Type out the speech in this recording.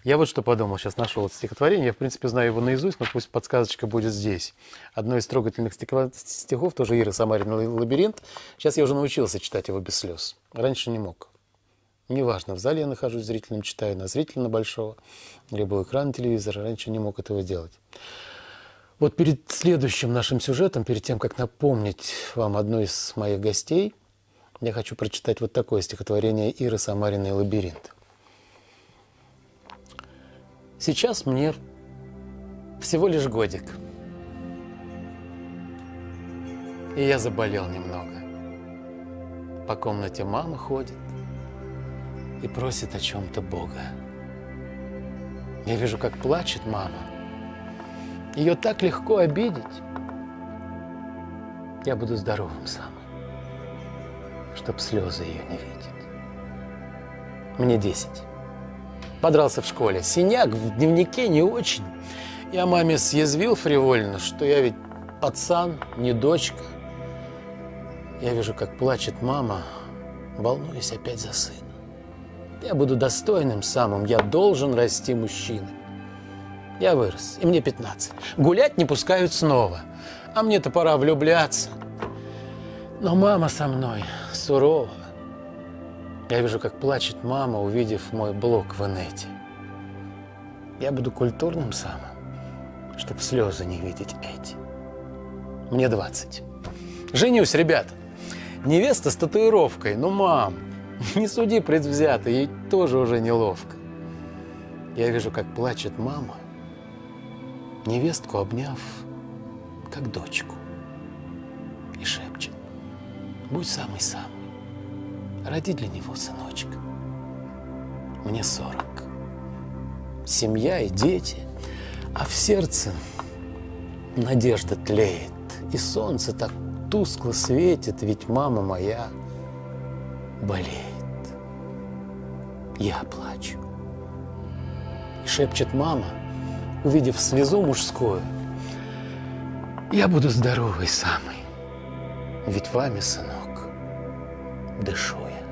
Я вот что подумал, сейчас нашел это стихотворение. Я, в принципе, знаю его наизусть, но пусть подсказочка будет здесь. Одно из трогательных стихов, тоже Иры Самариной «Лабиринт». Сейчас я уже научился читать его без слез. Раньше не мог. Неважно, в зале я нахожусь, зрителям читаю, на зрителя на большого, либо у экрана телевизора. Раньше не мог этого делать. Вот перед следующим нашим сюжетом, перед тем, как напомнить вам одну из моих гостей, я хочу прочитать вот такое стихотворение Иры Самариной «Лабиринт». Сейчас мне всего лишь годик, и я заболел немного. По комнате мама ходит и просит о чем-то Бога. Я вижу, как плачет мама. Ее так легко обидеть. Я буду здоровым сам, чтоб слезы ее не видеть. Мне 10. Подрался в школе. Синяк в дневнике не очень. Я маме съязвил фривольно, что я ведь пацан, не дочка. Я вижу, как плачет мама, волнуюсь опять за сына. Я буду достойным самым, я должен расти мужчиной. Я вырос, и мне 15. Гулять не пускают снова, а мне-то пора влюбляться. Но мама со мной сурова. Я вижу, как плачет мама, увидев мой блог в инете. Я буду культурным самым, чтоб слезы не видеть эти. Мне 20. Женюсь, ребята. Невеста с татуировкой. Ну, мам, не суди предвзято, ей тоже уже неловко. Я вижу, как плачет мама, невестку обняв, как дочку, и шепчет: будь самый-самый, роди для него сыночка. Мне 40. Семья и дети, а в сердце надежда тлеет, и солнце так тускло светит, ведь мама моя болеет. Я плачу. И шепчет мама, увидев слезу мужскую: я буду здоровый самый, ведь вами, сынок, дышу я.